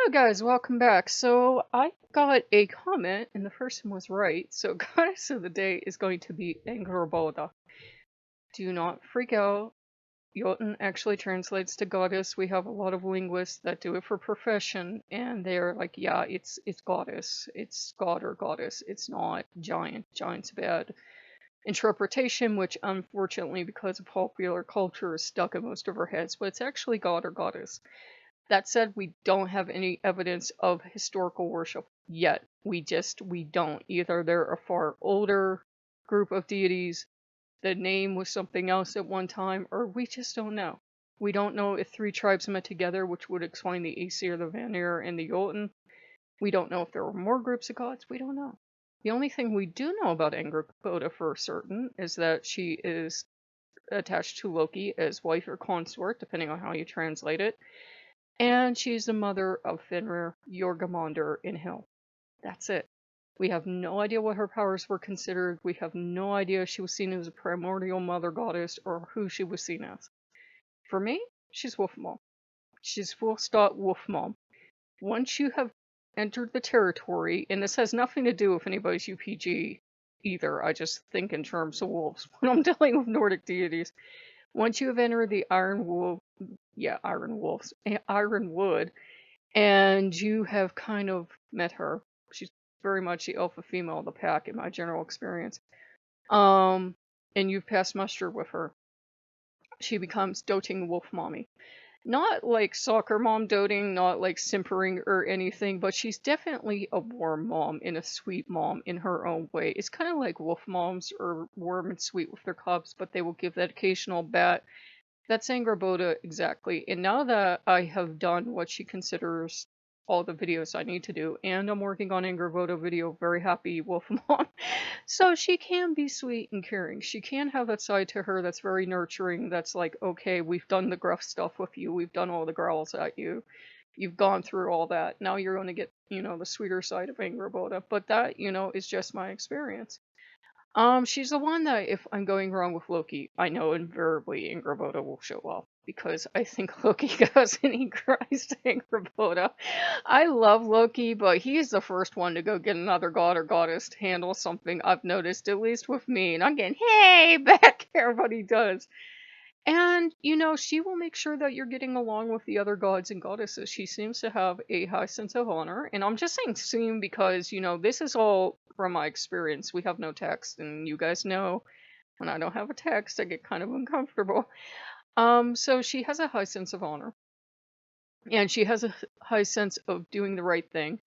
Hello guys, welcome back. So I got a comment and the person was right. So goddess of the day is going to be Angrboda. Do not freak out. Jotun actually translates to goddess. We have a lot of linguists that do it for profession and they're like, yeah, it's goddess. It's god or goddess. It's not giant. Giant's bad interpretation, which unfortunately because of popular culture is stuck in most of our heads, but it's actually god or goddess. That said, we don't have any evidence of historical worship yet. We don't. Either they're a far older group of deities, the name was something else at one time, or we just don't know. We don't know if three tribes met together, which would explain the Aesir, the Vanir, and the Jotun. We don't know if there were more groups of gods. We don't know. The only thing we do know about Angrboda for certain is that she is attached to Loki as wife or consort, depending on how you translate it. And she's the mother of Fenrir, Jormungandr in Hel. That's it. We have no idea what her powers were considered. We have no idea if she was seen as a primordial mother goddess or who she was seen as. For me, she's Wolf Mom. She's full stop Wolf Mom. Once you have entered the territory, and this has nothing to do with anybody's UPG either, I just think in terms of wolves when I'm dealing with Nordic deities. Once you have entered the Ironwood, and you have kind of met her. She's very much the alpha female of the pack in my general experience. And you've passed muster with her. She becomes doting wolf mommy. Not like soccer mom doting, not like simpering or anything, but she's definitely a warm mom and a sweet mom in her own way. It's kind of like wolf moms are warm and sweet with their cubs, but they will give that occasional bat. That's Angrboda exactly. And now that I have done what she considers all the videos I need to do, and I'm working on Angrboda video, very happy Wolf Mom. So she can be sweet and caring. She can have that side to her that's very nurturing, that's like, okay, we've done the gruff stuff with you, we've done all the growls at you, you've gone through all that. Now you're going to get, the sweeter side of Angrboda. But that, is just my experience. She's the one that if I'm going wrong with Loki, I know invariably Angrboda will show up because I think Loki goes and he cries to Angrboda. I love Loki, but he's the first one to go get another god or goddess to handle something I've noticed, at least with me, and I'm getting hey back. Everybody does. And, she will make sure that you're getting along with the other gods and goddesses. She seems to have a high sense of honor. And I'm just saying seem because, this is all from my experience. We have no text, and you guys know when I don't have a text, I get kind of uncomfortable. So she has a high sense of honor. And she has a high sense of doing the right thing.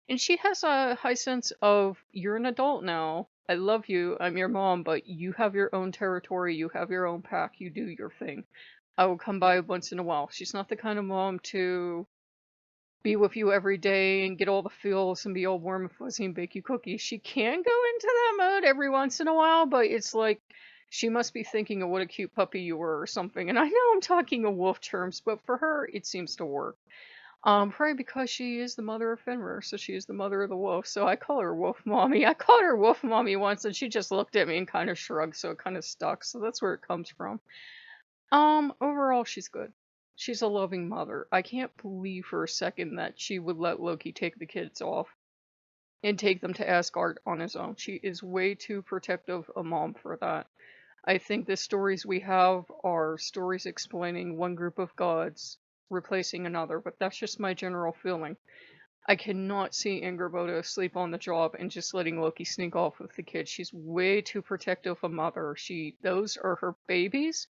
And she has a high sense of, you're an adult now. I love you. I'm your mom, but you have your own territory. You have your own pack. You do your thing. I will come by once in a while. She's not the kind of mom to be with you every day and get all the feels and be all warm and fuzzy and bake you cookies. She can go into that mode every once in a while, but it's like she must be thinking of what a cute puppy you were or something. And I know I'm talking in wolf terms, but for her, it seems to work. Probably because she is the mother of Fenrir, so she is the mother of the wolf. So I call her Wolf Mommy. I called her Wolf Mommy once, and she just looked at me and kind of shrugged, so it kind of stuck. So that's where it comes from. Overall, she's good. She's a loving mother. I can't believe for a second that she would let Loki take the kids off and take them to Asgard on his own. She is way too protective a mom for that. I think the stories we have are stories explaining one group of gods replacing another, but that's just my general feeling. I cannot see Angrboda asleep on the job and just letting Loki sneak off with the kids. She's way too protective a mother. Those are her babies.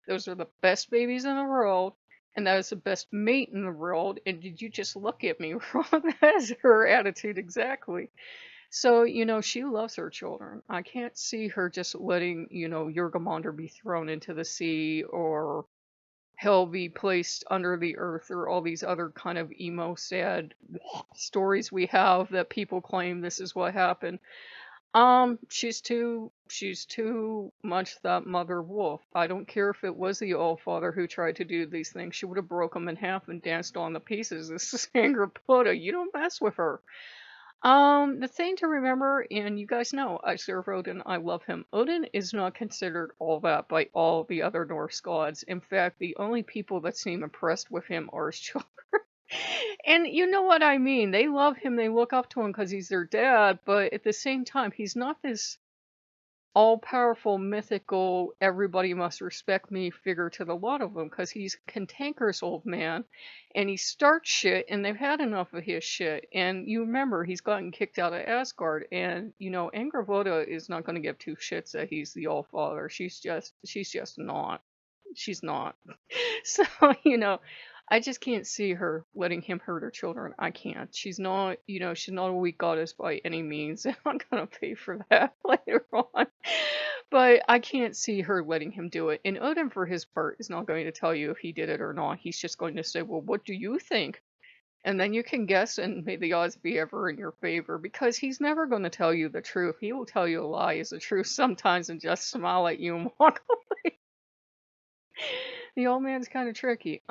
Those are the best babies in the world. And that is the best mate in the world. And did you just look at me wrong? That is her attitude exactly. So, she loves her children. I can't see her just letting, Jormungandr be thrown into the sea or Hell be placed under the earth or all these other kind of emo, sad stories we have that people claim this is what happened. She's too much that mother wolf. I don't care if it was the Allfather who tried to do these things. She would have broke them in half and danced on the pieces. This is Angrboda. You don't mess with her. The thing to remember, and you guys know, I serve Odin, I love him. Odin is not considered all that by all the other Norse gods. In fact, the only people that seem impressed with him are his children. And you know what I mean. They love him. They look up to him because he's their dad. But at the same time, he's not this all-powerful, mythical, everybody must respect me figure to the lot of them because he's a cantankerous old man and he starts shit and they've had enough of his shit. And you remember he's gotten kicked out of Asgard and Angrboda is not going to give two shits that he's the All-Father. She's just not. She's not. So, I just can't see her letting him hurt her children. I can't. She's not a weak goddess by any means. I'm gonna pay for that later on. But I can't see her letting him do it. And Odin, for his part, is not going to tell you if he did it or not. He's just going to say, well, what do you think? And then you can guess, and may the odds be ever in your favor, because he's never going to tell you the truth. He will tell you a lie is the truth sometimes and just smile at you and walk away. The old man's kind of tricky.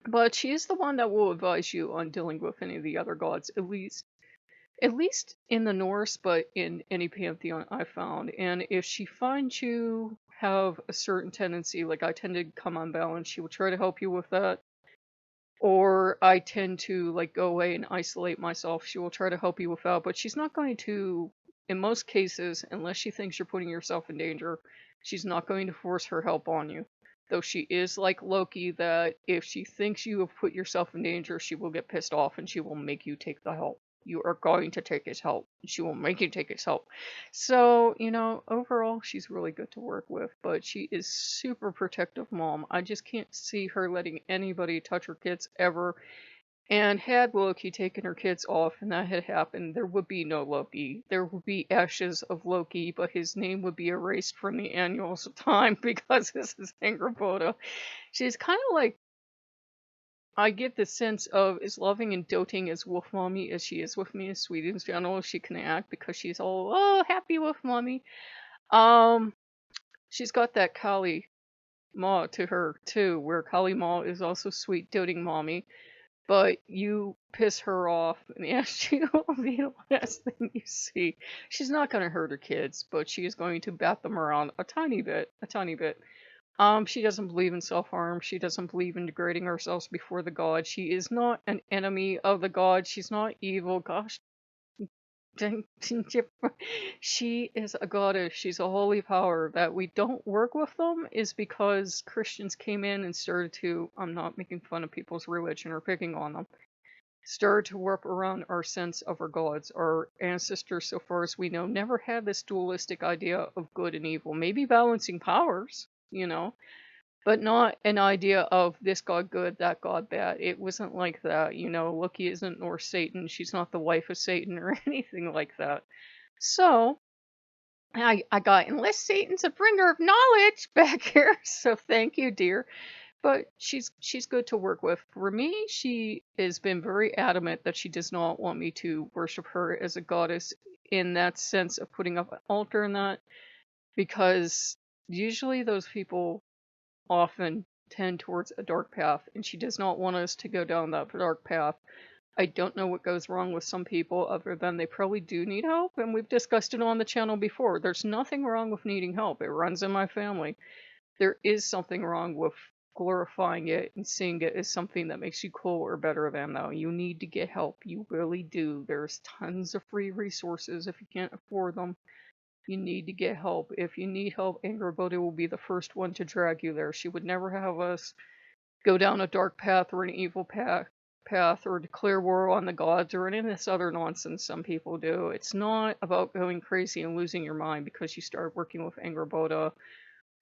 But she is the one that will advise you on dealing with any of the other gods, at least in the Norse, but in any pantheon I found. And if she finds you have a certain tendency, like I tend to come unbalanced, she will try to help you with that. Or I tend to like go away and isolate myself, she will try to help you with that. But she's not going to, in most cases, unless she thinks you're putting yourself in danger, she's not going to force her help on you. Though she is like Loki, that if she thinks you have put yourself in danger, she will get pissed off and she will make you take the help. You are going to take his help. She will make you take his help. So, overall, she's really good to work with, but she is super protective mom. I just can't see her letting anybody touch her kids ever. And had Loki taken her kids off and that had happened, there would be no Loki. There would be ashes of Loki, but his name would be erased from the annals of time because this is Angrboda. She's kind of like, I get the sense of as loving and doting as Wolf Mommy as she is with me, as sweet in general as she can act because she's all, oh, happy Wolf Mommy. She's got that Kali Ma to her too, where Kali Ma is also sweet, doting mommy. But you piss her off, and she will be the last thing you see. She's not going to hurt her kids, but she is going to bat them around a tiny bit, a tiny bit. She doesn't believe in self-harm. She doesn't believe in degrading ourselves before the gods. She is not an enemy of the gods. She's not evil. Gosh, she is a goddess. She's a holy power. That we don't work with them is because Christians came in and started to, I'm not making fun of people's religion or picking on them, started to warp around our sense of our gods. Our ancestors, so far as we know, never had this dualistic idea of good and evil. Maybe balancing powers, but not an idea of this god good, that god bad. It wasn't like that. Loki isn't nor Satan. She's not the wife of Satan or anything like that. So I got, unless Satan's a bringer of knowledge back here. So thank you, dear. But she's good to work with. For me, she has been very adamant that she does not want me to worship her as a goddess in that sense of putting up an altar and that, because usually those people often tend towards a dark path, and she does not want us to go down that dark path. I don't know what goes wrong with some people other than they probably do need help, and we've discussed it on the channel before. There's nothing wrong with needing help. It runs in my family. There is something wrong with glorifying it and seeing it as something that makes you cool or better than, though. You need to get help. You really do. There's tons of free resources if you can't afford them. You need to get help. If you need help, Angrboda will be the first one to drag you there. She would never have us go down a dark path or an evil path or declare war on the gods or any of this other nonsense some people do. It's not about going crazy and losing your mind because you start working with Angrboda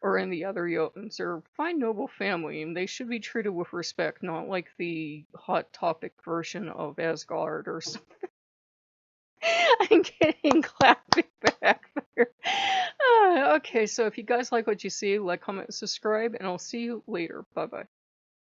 or any of the other Jotuns. They're a fine, noble family, and they should be treated with respect, not like the Hot Topic version of Asgard or something. I'm getting clapping back there. Okay, so if you guys like what you see, like, comment, subscribe, and I'll see you later. Bye-bye.